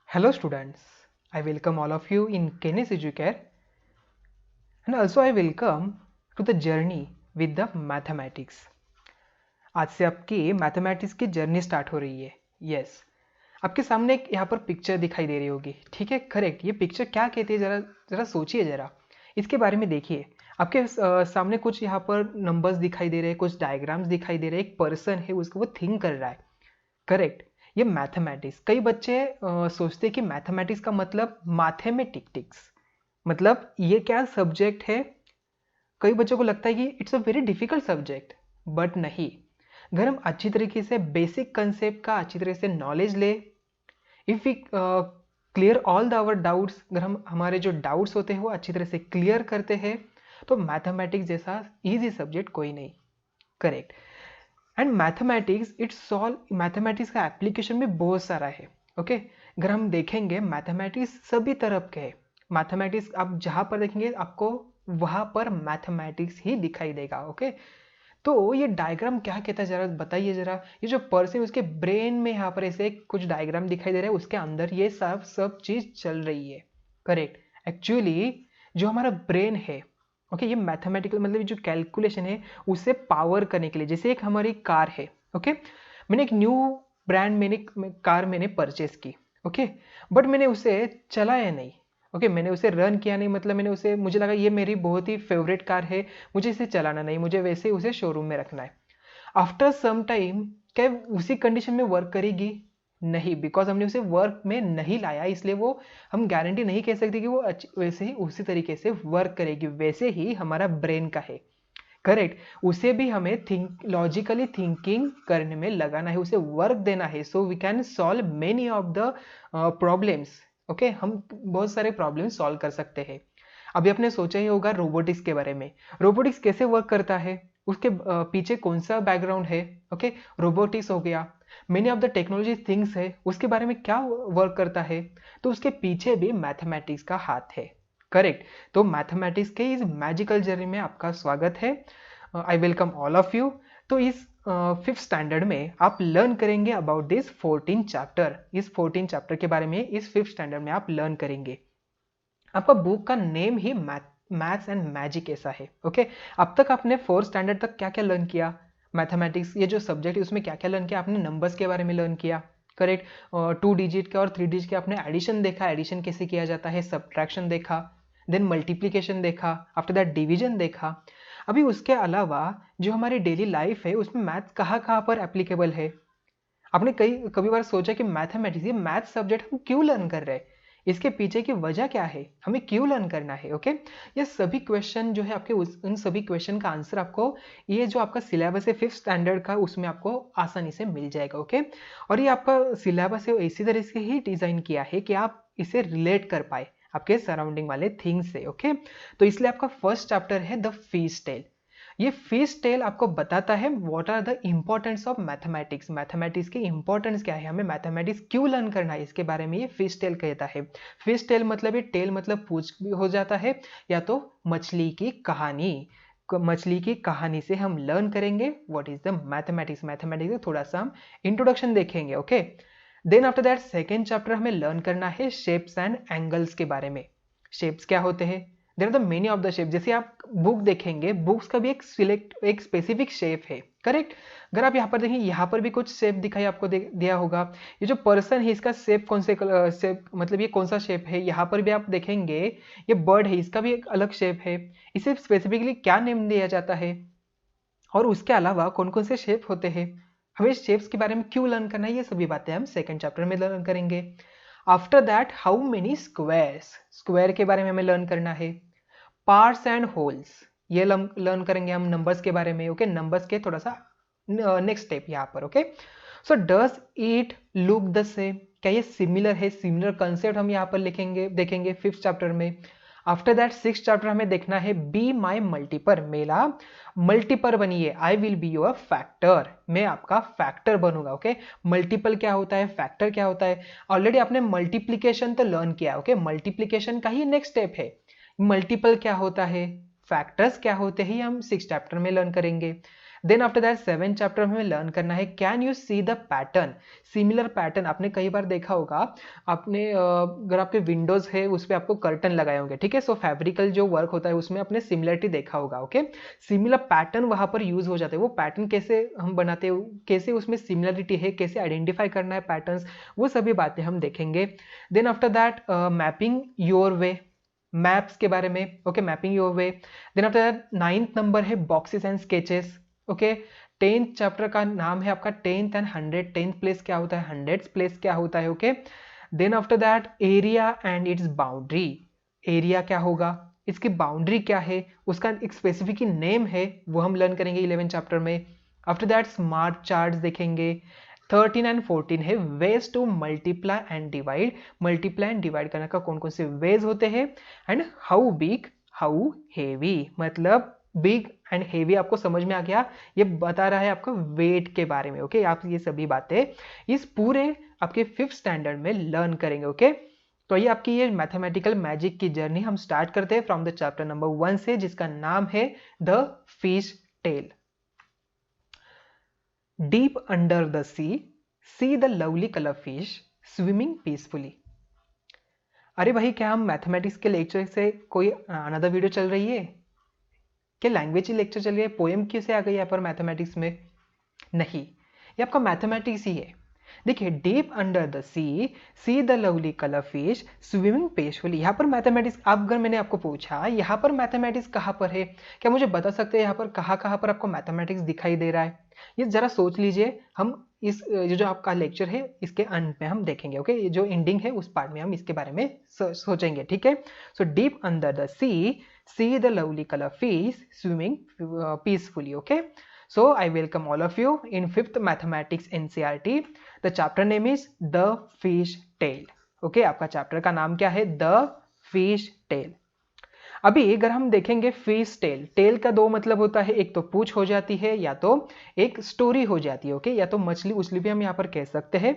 Hello students, I welcome all of you in Kenes Educare and also I welcome to the journey with the mathematics. आज से आपकी mathematics की journey start हो रही है। Yes, आपके सामने एक यहाँ पर पिक्चर दिखाई दे रही होगी। ठीक है, करेक्ट। ये पिक्चर क्या कहती है, जरा जरा सोचिए, जरा इसके बारे में देखिए। आपके सामने कुछ यहाँ पर नंबर्स दिखाई दे रहे हैं, कुछ डायग्राम्स दिखाई दे रहे हैं, एक पर्सन है, उसको वो थिंक कर रहा है। करेक्ट। ये मैथमेटिक्स, कई बच्चे सोचते हैं कि मैथमेटिक्स का मतलब मैथमेटिक्स, मतलब ये क्या सब्जेक्ट है। कई बच्चों को लगता है कि it's a very difficult subject, but नहीं। अगर हम अच्छी तरीके से बेसिक कंसेप्ट का अच्छी तरह से नॉलेज ले, if we clear all the our doubts, अगर हम हमारे जो डाउट्स होते हैं वो अच्छी तरह से क्लियर करते हैं, तो मैथमेटिक्स जैसा इजी सब्जेक्ट कोई नहीं। Correct. And mathematics it's solve, mathematics का एप्लीकेशन भी बहुत सारा है। ओके अगर हम देखेंगे मैथमेटिक्स सभी तरफ के है। मैथमेटिक्स आप जहाँ पर देखेंगे आपको वहाँ पर मैथमेटिक्स ही दिखाई देगा। ओके तो ये डायग्राम क्या कहता है, जरा बताइए। जरा ये जो पर्सन, उसके ब्रेन में यहाँ पर ऐसे कुछ डायग्राम दिखाई दे रहा है, उसके अंदर ये सब चीज चल रही है। करेक्ट। एक्चुअली जो हमारा ब्रेन है, ओके ये मैथमेटिकल मतलब जो कैलकुलेशन है उसे पावर करने के लिए, जैसे एक हमारी कार है। ओके मैंने एक न्यू ब्रांड कार मैंने परचेस की। ओके बट मैंने उसे चलाया नहीं। ओके मैंने उसे रन किया नहीं, मतलब मैंने उसे, मुझे लगा ये मेरी बहुत ही फेवरेट कार है, मुझे इसे चलाना नहीं, मुझे वैसे ही उसे शोरूम में रखना है। आफ्टर सम टाइम क्या उसी कंडीशन में वर्क करेगी? नहीं, बिकॉज हमने उसे वर्क में नहीं लाया, इसलिए वो हम गारंटी नहीं कह सकते कि वो वैसे ही उसी तरीके से वर्क करेगी। वैसे ही हमारा ब्रेन का है। करेक्ट। उसे भी हमें लॉजिकली थिंकिंग करने में लगाना है, उसे वर्क देना है, so we can solve many of the problems. Okay हम बहुत सारे प्रॉब्लम सॉल्व कर सकते हैं। अभी आपने सोचा ही होगा रोबोटिक्स के बारे में। रोबोटिक्स कैसे वर्क करता है, उसके पीछे कौन सा बैकग्राउंड है। ओके रोबोटिक्स हो गया, many of the technology things है, उसके बारे में क्या वर्क करता है, तो उसके पीछे भी मैथमेटिक्स का हाथ है। करेक्ट। तो मैथमेटिक्स के इस मैजिकल जर्नी में आपका स्वागत है। I welcome all of you. तो इस फिफ्थ स्टैंडर्ड में आप लर्न करेंगे अबाउट दिस 14 चैप्टर। इस 14 चैप्टर के बारे में इस फिफ्थ स्टैंडर्ड में आप लर्न करेंगे। आपका बुक का name he maths and magic ऐसा है। ओके अब तक आपने फोर्थ स्टैंडर्ड तक क्या क्या लर्न किया, मैथमेटिक्स ये जो सब्जेक्ट है उसमें क्या क्या लर्न किया आपने? नंबर्स के बारे में लर्न किया। करेक्ट। 2 डिजिट के और 3 डिजिट के आपने एडिशन देखा, एडिशन कैसे किया जाता है, सब्ट्रैक्शन देखा, देन मल्टीप्लीकेशन देखा, आफ्टर दैट डिवीजन देखा। अभी उसके अलावा जो हमारी डेली लाइफ है उसमें मैथ कहाँ कहाँ पर एप्लीकेबल है? आपने कभी बार सोचा कि मैथमेटिक्स, ये मैथ सब्जेक्ट हम क्यों लर्न कर रहे हैं, इसके पीछे की वजह क्या है, हमें क्यों लर्न करना है? ओके ये सभी क्वेश्चन जो है आपके उन सभी क्वेश्चन का आंसर आपको, ये जो आपका सिलेबस है फिफ्थ स्टैंडर्ड का, उसमें आपको आसानी से मिल जाएगा। ओके और ये आपका सिलेबस है इसी तरह से ही डिजाइन किया है कि आप इसे रिलेट कर पाए आपके सराउंडिंग वाले थिंग्स से। ओके तो इसलिए आपका फर्स्ट चैप्टर है द फीस टेल। ये फिश टेल आपको बताता है what are the importance of mathematics, mathematics की इंपॉर्टेंस क्या है, हमें मैथमेटिक्स क्यों लर्न करना है, इसके बारे में ये फिश टेल कहता है। फिश टेल मतलब ये टेल मतलब पूछ भी हो जाता है, या तो मछली की कहानी। मछली की कहानी से हम लर्न करेंगे what is the mathematics. Mathematics का थोड़ा सा हम इंट्रोडक्शन देखेंगे। Okay then after that second chapter हमें लर्न करना है शेप्स एंड एंगल्स के बारे में। शेप्स क्या होते हैं, there are the many of the shape. जैसे आप बुक देखेंगे, बुक्स का भी एक स्पेसिफिक शेप है। करेक्ट। अगर आप यहाँ पर देखें, यहाँ पर भी कुछ शेप दिखाई आपको दिया होगा। ये जो पर्सन है इसका शेप कौन से शेप, मतलब ये कौन सा शेप है, यहाँ पर भी आप देखेंगे ये बर्ड है, इसका भी एक अलग शेप है। इसे स्पेसिफिकली क्या नेम दिया जाता है, और उसके अलावा कौन कौन से शेप होते हैं, हमें शेप्स के बारे में क्यों लर्न करना है, ये सभी बातें हम सेकेंड चैप्टर में लर्न करेंगे। After that how many squares, square के बारे में हमें लर्न करना है। पार्ट्स एंड होल्स, ये लर्न करेंगे हम नंबर्स के बारे में। ओके नंबर्स के थोड़ा सा नेक्स्ट स्टेप यहाँ पर। Okay so does it look the same, क्या ये सिमिलर है, सिमिलर कंसेप्ट हम यहाँ पर लिखेंगे देखेंगे फिफ्थ चैप्टर में। आफ्टर दैट सिक्स चैप्टर हमें देखना है बी माई मल्टीपर, मेरा मल्टीपर बनिए, I will be your factor, मैं आपका फैक्टर बनूंगा। ओके मल्टीपल क्या होता है, फैक्टर क्या होता है, ऑलरेडी आपने मल्टीप्लीकेशन तो लर्न किया है। ओके मल्टीप्लीकेशन का ही नेक्स्ट स्टेप है। मल्टीपल क्या होता है, फैक्टर्स क्या होते हैं, हम सिक्स चैप्टर में लर्न करेंगे। देन आफ्टर दैट 7 चैप्टर में हमें लर्न करना है can you see the pattern, similar pattern. आपने कई बार देखा होगा, आपने अगर आपके विंडोज है उस पर आपको कर्टन लगाए होंगे, ठीक है, सो फैब्रिकल जो वर्क होता है उसमें आपने सिमिलरिटी देखा होगा, ओके, सिमिलर पैटर्न वहां पर यूज हो जाते हैं। वो पैटर्न कैसे हम बनाते हैं, कैसे उसमें सिमिलरिटी है, कैसे आइडेंटिफाई करना है पैटर्न्स, वो सभी बातें हम देखेंगे। Then after that mapping your way, maps के बारे में, okay, mapping your way. Then after that 9th number है boxes and sketches, okay. 10th chapter का नाम है आपका 10th एंड 100, 10th प्लेस क्या होता है, 100th प्लेस क्या होता है, okay. Then after that area and its boundary, area क्या होगा, इसकी बाउंड्री क्या है, उसका एक स्पेसिफिक नेम है, वो हम लर्न करेंगे 11 चैप्टर में। आफ्टर दैट स्मार्ट चार्ट्स देखेंगे। 13 एंड 14 है ways to multiply and divide, multiply and divide करने का कौन कौन से वेज होते हैं, and how big how heavy, मतलब बिग एंड हेवी आपको समझ में आ गया, ये बता रहा है आपको वेट के बारे में, ओके। आप ये सभी बातें इस पूरे आपके 5th स्टैंडर्ड में लर्न करेंगे, ओके। तो ये आपकी ये मैथमेटिकल मैजिक की जर्नी हम स्टार्ट करते हैं फ्रॉम द चैप्टर नंबर 1 से, जिसका नाम है the fish tail. Deep under the sea, see the lovely color fish swimming peacefully। अरे भाई, क्या हम मैथमेटिक्स के लेक्चर से कोई अनदर वीडियो चल रही है क्या, लैंग्वेज ही लेक्चर चल रही है, पोएम कैसे आ गई यहाँ पर मैथमेटिक्स में? नहीं, ये आपका मैथमेटिक्स ही है। देखिए, deep under the see the lovely colour fish swimming peacefully, यहाँ पर मैथमेटिक्स, अब अगर मैंने आपको पूछा यहाँ पर मैथमेटिक्स कहाँ पर है, क्या मुझे बता सकते हैं यहाँ पर कहाँ पर आपको मैथमेटिक्स दिखाई दे रहा है? ये जरा सोच लीजिए, हम इस ये जो आपका लेक्चर है इसके अंत में हम देखेंगे, ओके, ये जो एंडिंग है उस पार्ट में हम इसके बारे में सोचेंगे, ठीक है। So deep under the see the lovely colour fish swimming peacefully, okay. So I welcome all of you in 5th Mathematics NCERT. The chapter name is The Fish Tale. Okay, आपका chapter का नाम क्या है? The Fish Tale. अभी अगर हम देखेंगे fish tail, tell का दो मतलब होता है, एक तो पूंछ हो जाती है या तो एक स्टोरी हो जाती है, ओके, या तो मछली उछली भी हम यहाँ पर कह सकते हैं।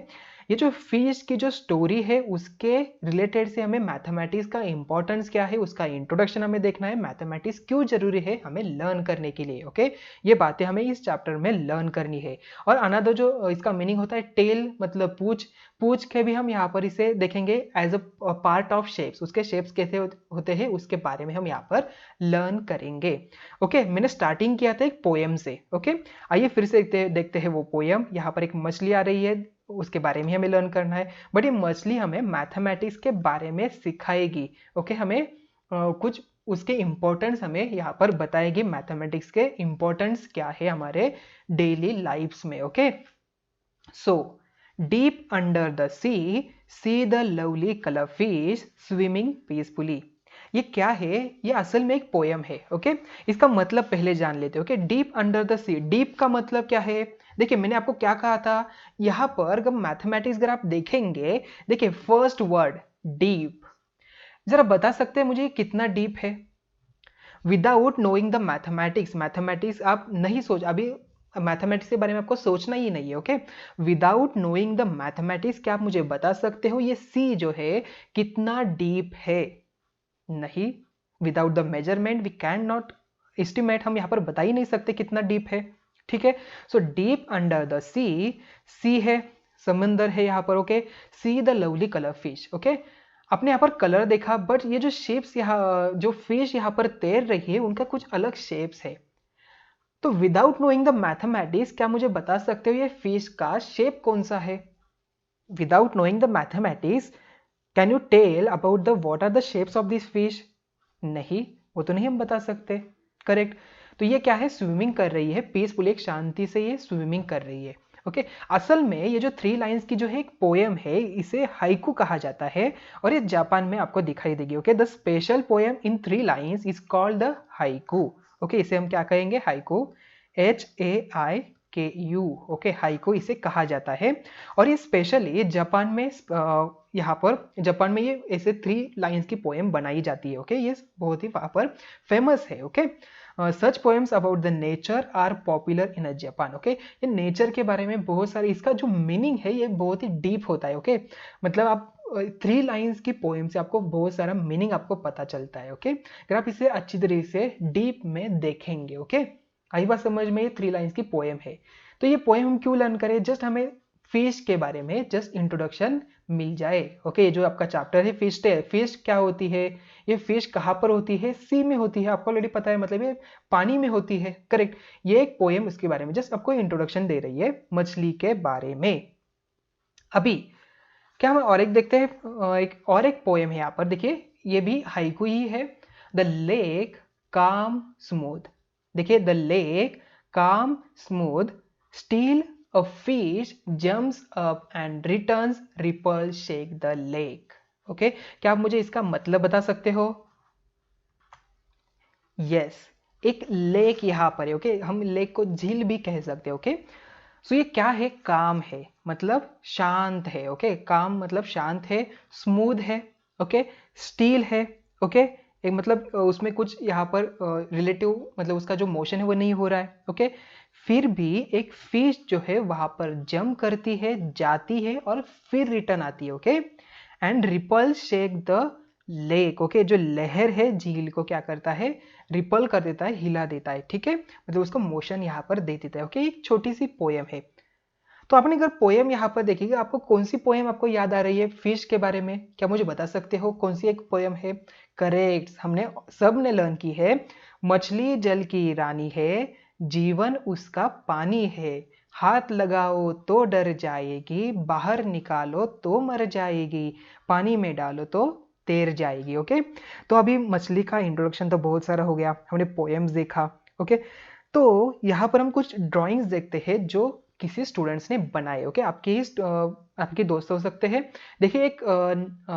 ये जो फिश की जो स्टोरी है उसके रिलेटेड से हमें मैथमेटिक्स का इंपॉर्टेंस क्या है, उसका इंट्रोडक्शन हमें देखना है, मैथमेटिक्स क्यों जरूरी है हमें लर्न करने के लिए, ओके। ये बातें हमें इस चैप्टर में लर्न करनी है। और अनदर जो इसका मीनिंग होता है टेल मतलब पूंछ, पूंछ के भी हम यहाँ पर इसे देखेंगे as a part of shapes, उसके शेप्स कैसे होते हैं उसके बारे में हम यहाँ पर लर्न करेंगे, ओके। मैंने स्टार्टिंग किया था एक पोएम से, ओके। आइए फिर से देखते हैं वो पोएम। यहाँ पर एक मछली आ रही है, उसके बारे में हमें लर्न करना है, बट ये मछली हमें मैथमेटिक्स के बारे में सिखाएगी, ओके। हमें कुछ उसके इंपॉर्टेंस हमें यहाँ पर बताएगी, मैथमेटिक्स के इंपॉर्टेंस क्या है हमारे डेली लाइफ्स में, okay. So deep under the see the lovely colour fish swimming peacefully. ये क्या है? ये असल में एक पोयम है, ओके। इसका मतलब पहले जान लेते हैं, okay. Deep under the sea, deep का मतलब क्या है? देखिए, मैंने आपको क्या कहा था, यहां पर अगर मैथमेटिक्स अगर आप देखेंगे, देखिए फर्स्ट वर्ड डीप, जरा बता सकते हैं मुझे कितना डीप है? Without knowing the mathematics, mathematics आप नहीं सोच, अभी मैथमेटिक्स के बारे में आपको सोचना ही नहीं है, okay. Without knowing the mathematics क्या आप मुझे बता सकते हो ये सी जो है कितना डीप है? नहीं, without the measurement we can not estimate, हम यहाँ पर बता ही नहीं सकते कितना डीप है, ठीक है। सो डीप अंडर द सी है, समंदर है यहाँ पर, okay. See the lovely colour fish, okay. आपने यहाँ पर कलर देखा, बट ये जो शेप्स यहाँ, जो फिश यहाँ पर तैर रही है उनका कुछ अलग शेप्स है। तो विदाउट नोइंग द मैथमेटिक्स क्या मुझे बता सकते हो ये फिश का शेप कौन सा है? Without knowing the mathematics can you tell about the what are the shapes of this fish? नहीं, वो तो नहीं हम बता सकते, करेक्ट। तो ये क्या है? स्विमिंग कर रही है पीसफुली, एक शांति से ये स्विमिंग कर रही है, ओके। असल में ये जो 3 लाइंस की जो है एक पोएम है, इसे हाइकू कहा जाता है, और ये जापान में आपको दिखाई देगी, okay. The special poem in 3 lines is called the haiku, okay. इसे हम क्या कहेंगे? Haiku, HAIKU, okay. हाइकू इसे कहा जाता है, और ये स्पेशली जापान में, यहाँ पर जापान में ये ऐसे 3 लाइंस की पोएम बनाई जाती है, ओके। ये बहुत ही वहाँ पर फेमस है, okay. Such poems about the nature are popular in Japan, okay. ये नेचर के बारे में बहुत सारे, इसका जो मीनिंग है ये बहुत ही डीप होता है, ओके। मतलब आप 3 लाइंस की पोएम से आपको बहुत सारा मीनिंग आपको पता चलता है, ओके। अगर आप इसे अच्छी तरीके से डीप में देखेंगे, ओके। आई बात समझ में? ये 3 लाइन्स की पोएम है। तो ये पोएम हम क्यों लर्न करें? जस्ट हमें फिश के बारे में जस्ट इंट्रोडक्शन मिल जाए। ओके, ये जो आपका चैप्टर है फिश टेल, फिश क्या होती है, ये फिश कहाँ पर होती है, सी में होती है, आपको ऑलरेडी पता है, मतलब ये पानी में होती है, करेक्ट। ये एक पोएम उसके बारे में जस्ट आपको इंट्रोडक्शन दे रही है मछली के बारे में। अभी क्या हम और एक देखते हैं, एक पोएम है यहाँ पर, देखिए ये भी हाइकू ही है। द लेक काम स्मूथ, देखिए the lake calm smooth, still a fish jumps up and returns, ripple shake the lake. Okay, क्या आप मुझे इसका मतलब बता सकते हो? यस, एक लेक यहाँ पर है। ओके, हम लेक को झील भी कह सकते हैं। ओके, सो ये क्या है? काम है मतलब शांत है। ओके, काम मतलब शांत है, स्मूथ है, ओके, स्टील है, ओके, एक मतलब उसमें कुछ यहाँ पर रिलेटिव मतलब उसका जो मोशन है वो नहीं हो रहा है। ओके, फिर भी एक फिश जो है वहां पर जंप करती है, जाती है और फिर रिटर्न आती है। Okay, and ripple shake the lake. Okay, जो लहर है झील को क्या करता है? रिपल कर देता है, हिला देता है। ठीक है, मतलब उसको मोशन यहाँ पर दे देता है। ओके, एक छोटी सी पोएम है। तो आपने अगर पोएम यहाँ पर देखिएगा, आपको कौन सी पोएम आपको याद आ रही है फिश के बारे में? क्या मुझे बता सकते हो कौन सी एक पोएम है? करेक्ट, हमने सब ने लर्न की है। मछली जल की रानी है, जीवन उसका पानी है, हाथ लगाओ तो डर जाएगी, बाहर निकालो तो मर जाएगी, पानी में डालो तो तैर जाएगी। ओके, तो अभी मछली का इंट्रोडक्शन तो बहुत सारा हो गया, हमने पोएम्स देखा। ओके, तो यहाँ पर हम कुछ ड्राइंग्स देखते हैं जो किसी स्टूडेंट्स ने बनाए। ओके, आपके ही आपके दोस्त हो सकते हैं। देखिए एक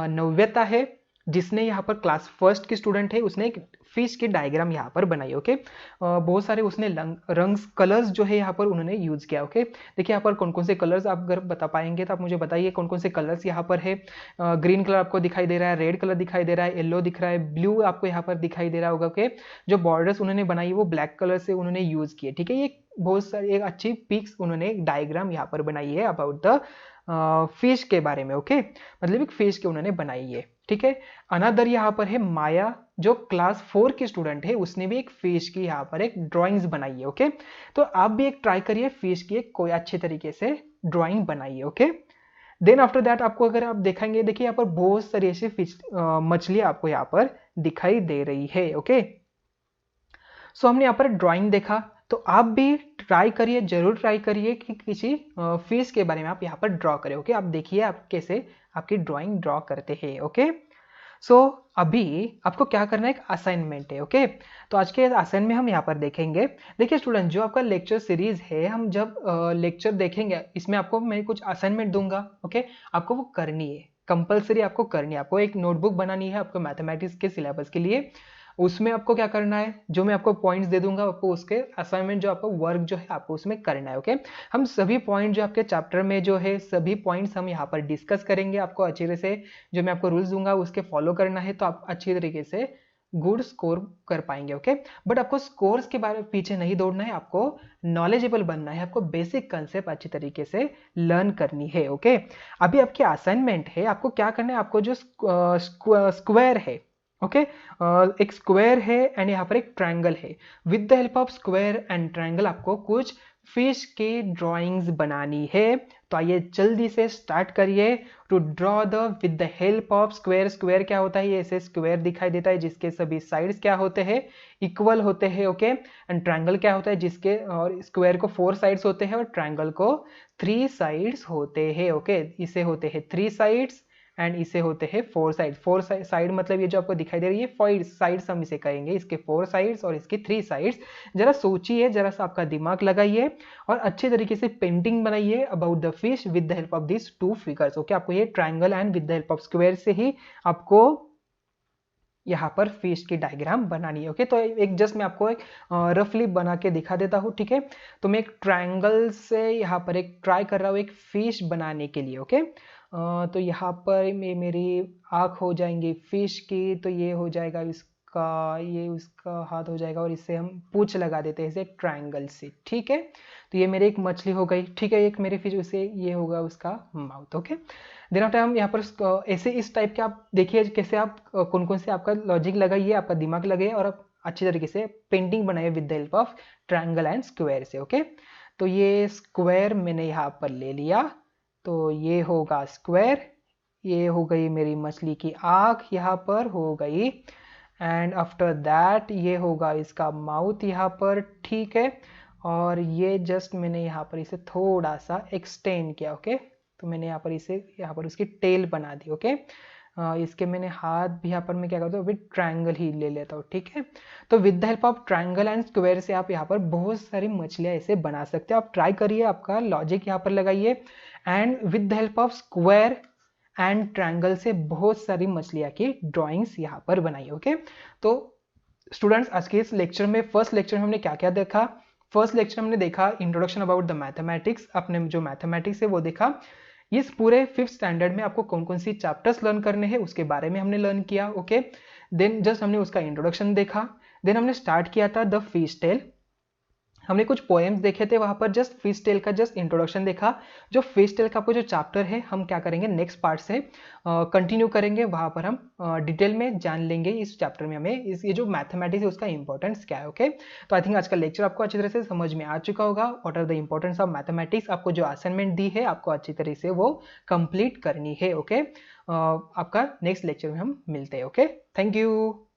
नव्यता है जिसने यहाँ पर क्लास फर्स्ट की स्टूडेंट है, उसने एक फिश की डायग्राम यहाँ पर बनाई। ओके, बहुत सारे उसने रंग कलर्स जो है यहाँ पर उन्होंने यूज किया। ओके, देखिए यहाँ पर कौन कौन से कलर्स आप अगर बता पाएंगे तो आप मुझे बताइए कौन कौन से कलर्स यहाँ पर है। ग्रीन कलर आपको दिखाई दे रहा है, रेड कलर दिखाई दे रहा है, येलो दिख रहा है, ब्लू आपको यहाँ पर दिखाई दे रहा होगा। ओके, जो बॉर्डर्स उन्होंने बनाई वो ब्लैक कलर से उन्होंने यूज किए। ठीक है, ये बहुत सारी एक अच्छी पिक्स उन्होंने एक डायग्राम यहाँ पर बनाई है अबाउट द फिश के बारे में। ओके, मतलब एक फिश के उन्होंने बनाई है। ठीक है, अनदर यहाँ पर है माया, जो क्लास 4 की स्टूडेंट है, उसने भी एक फिश की यहाँ पर एक ड्राइंग्स बनाई है। ओके, तो आप भी एक ट्राई करिए फिश की एक कोई अच्छे तरीके से ड्राइंग बनाइए। ओके, देन आफ्टर दैट आपको अगर आप देखेंगे, देखिए यहाँ पर बहुत सारी ऐसी फिश मछली आपको यहाँ पर दिखाई दे रही है। ओके, सो हमने यहाँ पर ड्राइंग देखा, तो आप भी ट्राई करिए, जरूर ट्राई करिए कि किसी फिश के बारे में आप यहाँ पर ड्रॉ करें। ओके, आप देखिए आप कैसे आपकी ड्राइंग ड्रॉ करते हैं। ओके, सो अभी आपको क्या करना है, एक असाइनमेंट है। ओके, तो आज के असाइनमेंट में हम यहाँ पर देखेंगे, देखिए स्टूडेंट जो आपका लेक्चर सीरीज है, हम जब लेक्चर देखेंगे इसमें आपको मैं कुछ असाइनमेंट दूंगा। ओके, आपको वो करनी है, कंपलसरी आपको करनी है। आपको एक नोटबुक बनानी है आपको मैथमेटिक्स के सिलेबस के लिए। उसमें आपको क्या करना है, जो मैं आपको पॉइंट्स दे दूंगा, आपको उसके असाइनमेंट जो आपको वर्क जो है आपको उसमें करना है। ओके, हम सभी पॉइंट जो आपके चैप्टर में जो है सभी पॉइंट्स हम यहाँ पर डिस्कस करेंगे। आपको अच्छे तरह से जो मैं आपको रूल्स दूंगा उसके फॉलो करना है, तो आप अच्छी तरीके से गुड स्कोर कर पाएंगे। ओके, बट आपको स्कोर्स के बारे में पीछे नहीं दौड़ना है, आपको नॉलेजेबल बनना है, आपको बेसिक कंसेप्ट अच्छी तरीके से लर्न करनी है। ओके, अभी आपकी असाइनमेंट है, आपको क्या करना है, आपको जो स्क्वायर है, ओके, एक स्क्वायर है एंड यहाँ पर एक ट्रायंगल है, with the help of square and triangle आपको कुछ फिश के ड्राइंग्स बनानी है। तो आइए जल्दी से स्टार्ट करिए to draw the with the help of square. Square क्या होता है, ये ऐसे स्क्वायर दिखाई देता है जिसके सभी साइड्स क्या होते हैं, इक्वल होते हैं। ओके, एंड ट्रायंगल क्या होता है, जिसके और स्क्वायर को 4 साइड्स होते हैं और ट्रायंगल को 3 साइड्स होते हैं। ओके, इसे होते हैं 3 साइड्स एंड इसे होते हैं 4 साइड। 4 साइड मतलब ये जो आपको दिखाई दे रही है 5 साइड्स हम इसे कहेंगे, इसके 4 साइड्स और इसकी 3 साइड्स। जरा सोचिए, जरा सा आपका दिमाग लगाइए और अच्छे तरीके से पेंटिंग बनाइए about the fish with the help of this 2 figures. Okay, आपको ये triangle and with the help of square से ही आपको यहाँ पर फिश की डायग्राम बनानी है। ओके, तो एक जस्ट मैं आपको एक रफली बना के दिखा देता हूँ। ठीक है, तो मैं एक ट्रायंगल से यहाँ पर एक ट्राई कर रहा हूँ एक फिश बनाने के लिए। ओके, तो यहाँ पर मेरी आँख हो जाएंगी फिश की, तो ये हो जाएगा इसका, ये उसका हाथ हो जाएगा और इससे हम पूंछ लगा देते हैं इसे ट्रायंगल से। ठीक है, तो ये मेरी एक मछली हो गई। ठीक है, एक मेरी फिश, उसे ये होगा उसका माउथ। ओके, देन आफ्टर हम यहाँ पर ऐसे इस टाइप के आप देखिए कैसे आप कौन कौन से आपका लॉजिक लगाइए, आपका दिमाग लगाइए और आप अच्छी तरीके से पेंटिंग बनाई with the help of triangle and square से। ओके, तो ये स्क्वायर मैंने यहाँ पर ले लिया, तो ये होगा स्क्वायर, ये हो गई मेरी मछली की आँख यहाँ पर हो गई, एंड आफ्टर दैट ये होगा इसका माउथ यहाँ पर, ठीक है। और ये जस्ट मैंने यहाँ पर इसे थोड़ा सा एक्सटेंड किया। ओके, तो मैंने यहाँ पर इसे यहाँ पर उसकी टेल बना दी। ओके, इसके मैंने हाथ भी यहाँ पर मैं क्या करता हूँ, अभी ट्रायंगल ही ले लेता हूँ, ठीक है। तो with the help of triangle and square से आप यहाँ पर बहुत सारी मछलियाँ ऐसे बना सकते हो। आप ट्राई करिए, आपका लॉजिक यहाँ पर लगाइए, and with the help of square and triangle से बहुत सारी मछलियाँ की ड्राइंग्स यहाँ पर बनाई। ओके, तो स्टूडेंट्स आज के इस लेक्चर में, फर्स्ट लेक्चर में हमने क्या क्या देखा। फर्स्ट लेक्चर हमने देखा इंट्रोडक्शन अबाउट द मैथमेटिक्स, अपने जो मैथमेटिक्स है वो देखा। इस पूरे 5th स्टैंडर्ड में आपको कौन कौन सी चैप्टर्स लर्न करने हैं उसके बारे में हमने लर्न किया। ओके, देन जस्ट हमने उसका इंट्रोडक्शन देखा, देन हमने स्टार्ट किया था द फिश टेल, हमने कुछ पोएम्स देखे थे वहां पर, जस्ट फिश टेल का जस्ट इंट्रोडक्शन देखा। जो फिश टेल का आपको जो चैप्टर है हम क्या करेंगे नेक्स्ट पार्ट से कंटिन्यू करेंगे, वहां पर हम डिटेल में जान लेंगे इस चैप्टर में हमें ये जो मैथमेटिक्स है उसका इंपॉर्टेंस क्या है। ओके, तो आई थिंक आज का लेक्चर आपको अच्छी तरह से समझ में आ चुका होगा। What are the importance of mathematics, आपको जो असाइनमेंट दी है आपको अच्छी तरह से वो कंप्लीट करनी है। ओके, आपका नेक्स्ट लेक्चर में हम मिलते हैं। Okay, thank you.